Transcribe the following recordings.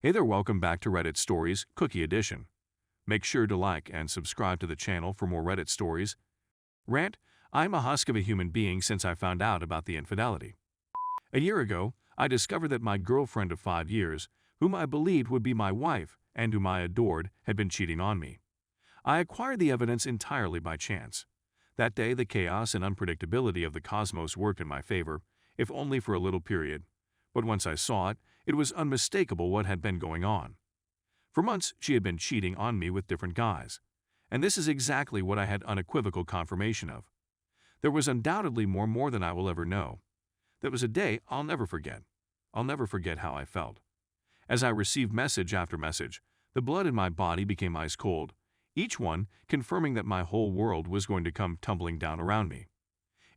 Hey there, welcome back to Reddit Stories, Cookie Edition. Make sure to like and subscribe to the channel for more Reddit stories. Rant, I'm a husk of a human being since I found out about the infidelity. A year ago, I discovered that my girlfriend of 5 years, whom I believed would be my wife and whom I adored, had been cheating on me. I acquired the evidence entirely by chance. That day, the chaos and unpredictability of the cosmos worked in my favor, if only for a little period. But once I saw it, it was unmistakable what had been going on. For months, she had been cheating on me with different guys. And this is exactly what I had unequivocal confirmation of. There was undoubtedly more than I will ever know. That was a day I'll never forget. I'll never forget how I felt. As I received message after message, the blood in my body became ice cold, each one confirming that my whole world was going to come tumbling down around me.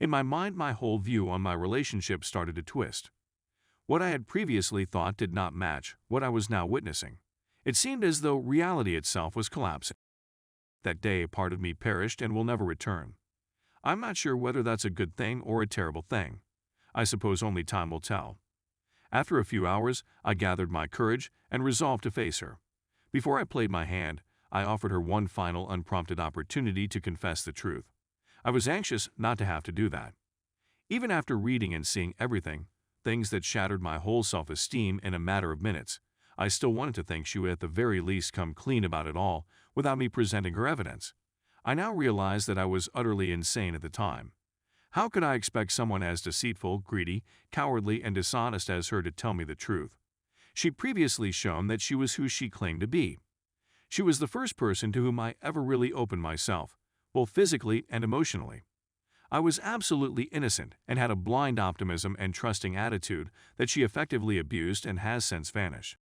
In my mind, my whole view on my relationship started to twist. What I had previously thought did not match what I was now witnessing. It seemed as though reality itself was collapsing. That day, a part of me perished and will never return. I'm not sure whether that's a good thing or a terrible thing. I suppose only time will tell. After a few hours, I gathered my courage and resolved to face her. Before I played my hand, I offered her one final unprompted opportunity to confess the truth. I was anxious not to have to do that. Even after reading and seeing everything, things that shattered my whole self-esteem in a matter of minutes, I still wanted to think she would at the very least come clean about it all without me presenting her evidence. I now realized that I was utterly insane at the time. How could I expect someone as deceitful, greedy, cowardly, and dishonest as her to tell me the truth? She'd previously shown that she was who she claimed to be. She was the first person to whom I ever really opened myself, both physically and emotionally. I was absolutely innocent and had a blind optimism and trusting attitude that she effectively abused and has since vanished.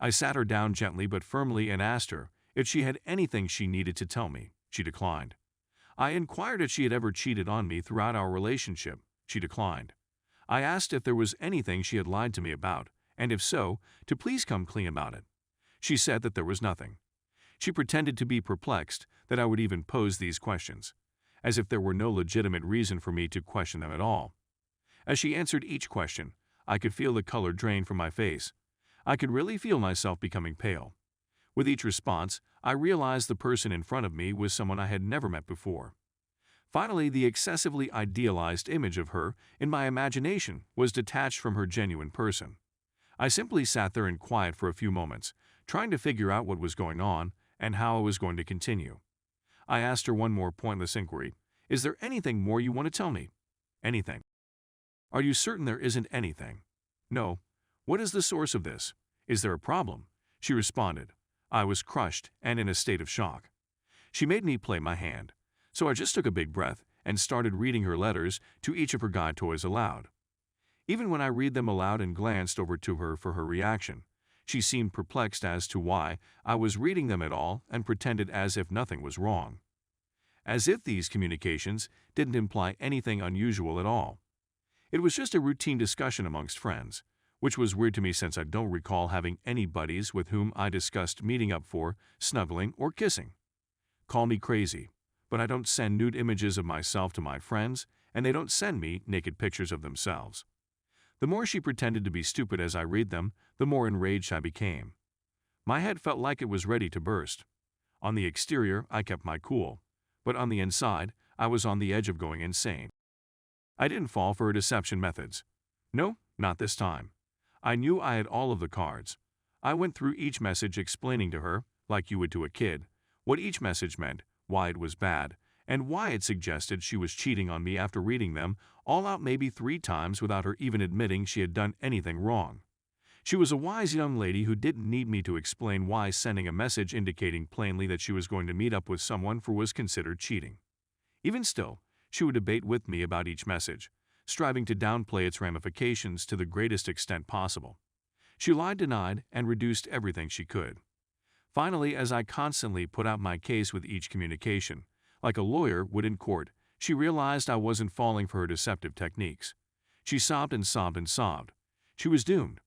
I sat her down gently but firmly and asked her if she had anything she needed to tell me. She declined. I inquired if she had ever cheated on me throughout our relationship. She declined. I asked if there was anything she had lied to me about, and if so, to please come clean about it. She said that there was nothing. She pretended to be perplexed that I would even pose these questions, as if there were no legitimate reason for me to question them at all. As she answered each question, I could feel the color drain from my face. I could really feel myself becoming pale. With each response, I realized the person in front of me was someone I had never met before. Finally, the excessively idealized image of her in my imagination was detached from her genuine person. I simply sat there in quiet for a few moments, trying to figure out what was going on and how I was going to continue. I asked her one more pointless inquiry. Is there anything more you want to tell me? Anything. Are you certain there isn't anything? No. What is the source of this? Is there a problem? She responded. I was crushed and in a state of shock. She made me play my hand, so I just took a big breath and started reading her letters to each of her guy toys aloud. Even when I read them aloud and glanced over to her for her reaction, she seemed perplexed as to why I was reading them at all and pretended as if nothing was wrong. As if these communications didn't imply anything unusual at all. It was just a routine discussion amongst friends, which was weird to me since I don't recall having any buddies with whom I discussed meeting up for, snuggling, or kissing. Call me crazy, but I don't send nude images of myself to my friends, and they don't send me naked pictures of themselves. The more she pretended to be stupid as I read them, the more enraged I became. My head felt like it was ready to burst. On the exterior, I kept my cool, but on the inside, I was on the edge of going insane. I didn't fall for her deception methods. No, not this time. I knew I had all of the cards. I went through each message explaining to her, like you would to a kid, what each message meant, why it was bad, and why it suggested she was cheating on me after reading them all out maybe 3 times without her even admitting she had done anything wrong. She was a wise young lady who didn't need me to explain why sending a message indicating plainly that she was going to meet up with someone was considered cheating. Even still, she would debate with me about each message, striving to downplay its ramifications to the greatest extent possible. She lied, denied, and reduced everything she could. Finally, as I constantly put out my case with each communication, like a lawyer would in court, she realized I wasn't falling for her deceptive techniques. She sobbed and sobbed and sobbed. She was doomed.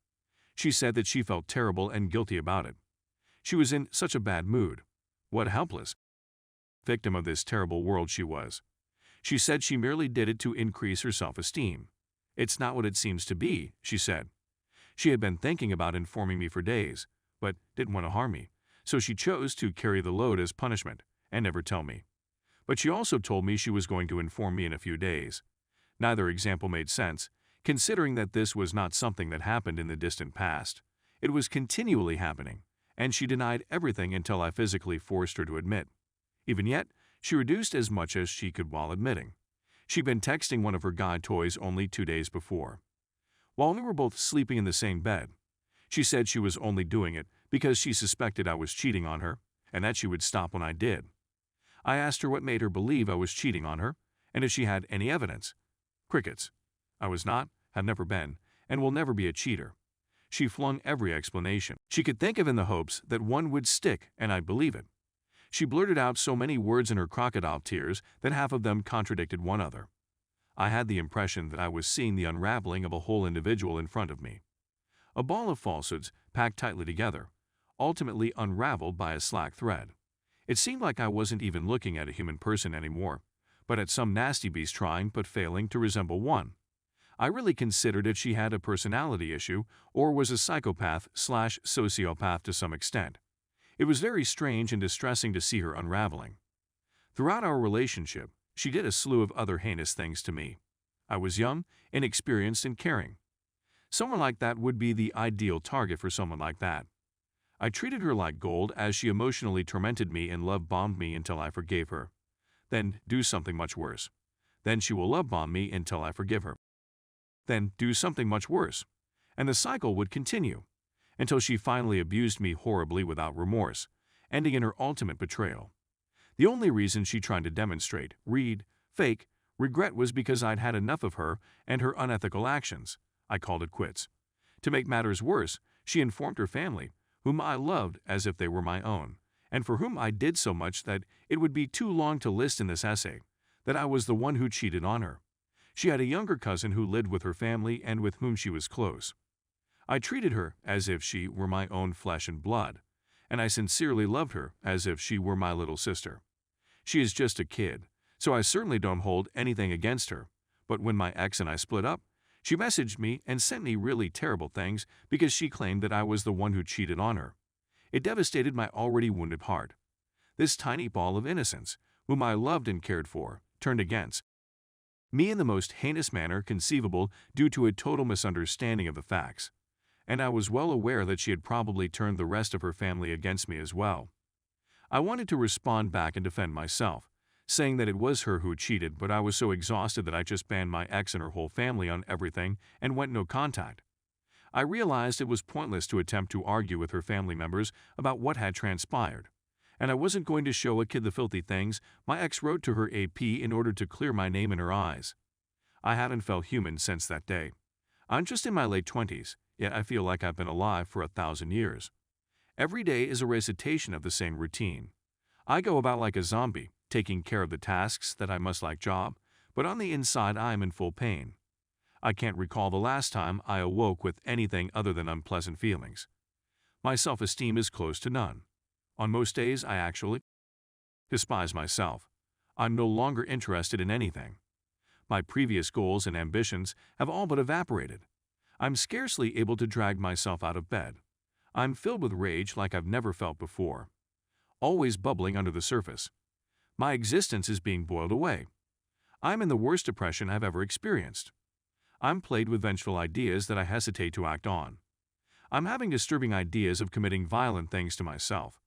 She said that she felt terrible and guilty about it. She was in such a bad mood. What a helpless victim of this terrible world she was. She said she merely did it to increase her self-esteem. It's not what it seems to be, she said. She had been thinking about informing me for days, but didn't want to harm me, so she chose to carry the load as punishment and never tell me. But she also told me she was going to inform me in a few days. Neither example made sense, considering that this was not something that happened in the distant past. It was continually happening, and she denied everything until I physically forced her to admit. Even yet, she reduced as much as she could while admitting. She'd been texting one of her guy toys only 2 days before. While we were both sleeping in the same bed, she said she was only doing it because she suspected I was cheating on her, and that she would stop when I did. I asked her what made her believe I was cheating on her, and if she had any evidence. Crickets. I was not, have never been, and will never be a cheater. She flung every explanation she could think of in the hopes that one would stick and I'd believe it. She blurted out so many words in her crocodile tears that half of them contradicted one another. I had the impression that I was seeing the unraveling of a whole individual in front of me. A ball of falsehoods packed tightly together, ultimately unraveled by a slack thread. It seemed like I wasn't even looking at a human person anymore, but at some nasty beast trying but failing to resemble one. I really considered if she had a personality issue or was a psychopath/sociopath to some extent. It was very strange and distressing to see her unraveling. Throughout our relationship, she did a slew of other heinous things to me. I was young, inexperienced, and caring. Someone like that would be the ideal target for someone like that. I treated her like gold as she emotionally tormented me and love-bombed me until I forgave her. Then do something much worse. Then she will love-bomb me until I forgive her. Then do something much worse. And the cycle would continue, until she finally abused me horribly without remorse, ending in her ultimate betrayal. The only reason she tried to demonstrate, fake, regret was because I'd had enough of her and her unethical actions. I called it quits. To make matters worse, she informed her family, whom I loved as if they were my own, and for whom I did so much that it would be too long to list in this essay, that I was the one who cheated on her. She had a younger cousin who lived with her family and with whom she was close. I treated her as if she were my own flesh and blood, and I sincerely loved her as if she were my little sister. She is just a kid, so I certainly don't hold anything against her, but when my ex and I split up, she messaged me and sent me really terrible things because she claimed that I was the one who cheated on her. It devastated my already wounded heart. This tiny ball of innocence, whom I loved and cared for, turned against me in the most heinous manner conceivable due to a total misunderstanding of the facts. And I was well aware that she had probably turned the rest of her family against me as well. I wanted to respond back and defend myself, saying that it was her who cheated, but I was so exhausted that I just banned my ex and her whole family on everything and went no contact. I realized it was pointless to attempt to argue with her family members about what had transpired, and I wasn't going to show a kid the filthy things my ex wrote to her AP in order to clear my name in her eyes. I haven't felt human since that day. I'm just in my late 20s, yet I feel like I've been alive for 1,000 years. Every day is a recitation of the same routine. I go about like a zombie, taking care of the tasks that I must like job, but on the inside I am in full pain. I can't recall the last time I awoke with anything other than unpleasant feelings. My self-esteem is close to none. On most days I actually despise myself. I'm no longer interested in anything. My previous goals and ambitions have all but evaporated. I'm scarcely able to drag myself out of bed. I'm filled with rage like I've never felt before, always bubbling under the surface. My existence is being boiled away. I'm in the worst depression I've ever experienced. I'm plagued with vengeful ideas that I hesitate to act on. I'm having disturbing ideas of committing violent things to myself.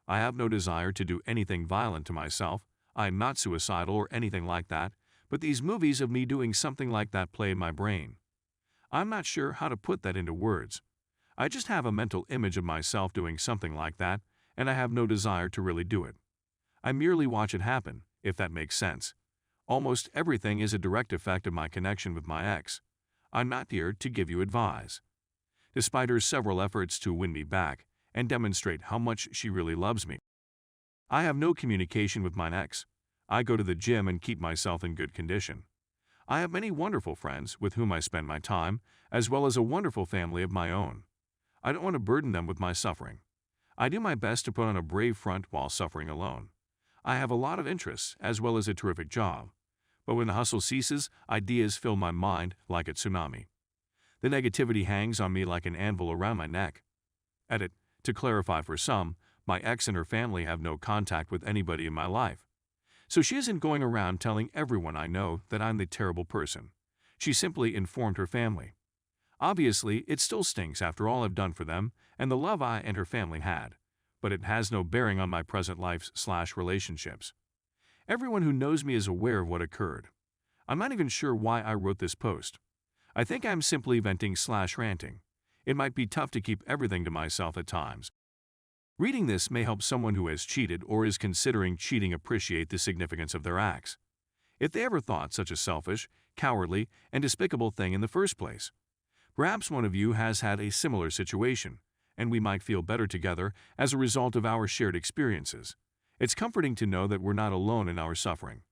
I have no desire to do anything violent to myself. I'm not suicidal or anything like that, but these movies of me doing something like that play in my brain. I'm not sure how to put that into words. I just have a mental image of myself doing something like that, and I have no desire to really do it. I merely watch it happen, if that makes sense. Almost everything is a direct effect of my connection with my ex. I'm not here to give you advice. Despite her several efforts to win me back and demonstrate how much she really loves me, I have no communication with my ex. I go to the gym and keep myself in good condition. I have many wonderful friends with whom I spend my time, as well as a wonderful family of my own. I don't want to burden them with my suffering. I do my best to put on a brave front while suffering alone. I have a lot of interests, as well as a terrific job. But when the hustle ceases, ideas fill my mind like a tsunami. The negativity hangs on me like an anvil around my neck. Edit. To clarify for some, my ex and her family have no contact with anybody in my life. So she isn't going around telling everyone I know that I'm the terrible person. She simply informed her family. Obviously, it still stinks after all I've done for them and the love I and her family had, but it has no bearing on my present life/relationships. Everyone who knows me is aware of what occurred. I'm not even sure why I wrote this post. I think I'm simply venting/ranting. It might be tough to keep everything to myself at times. Reading this may help someone who has cheated or is considering cheating appreciate the significance of their acts. If they ever thought such a selfish, cowardly, and despicable thing in the first place. Perhaps one of you has had a similar situation, and we might feel better together as a result of our shared experiences. It's comforting to know that we're not alone in our suffering.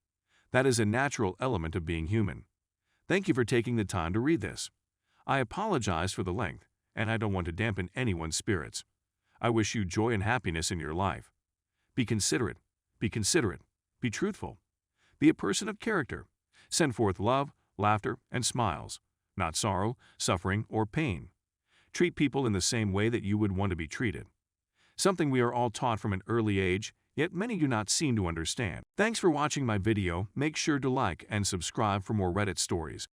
That is a natural element of being human. Thank you for taking the time to read this. I apologize for the length, and I don't want to dampen anyone's spirits. I wish you joy and happiness in your life. Be considerate, be truthful. Be a person of character. Send forth love, laughter, and smiles, not sorrow, suffering, or pain. Treat people in the same way that you would want to be treated. Something we are all taught from an early age, yet many do not seem to understand. Thanks for watching my video. Make sure to like and subscribe for more Reddit stories.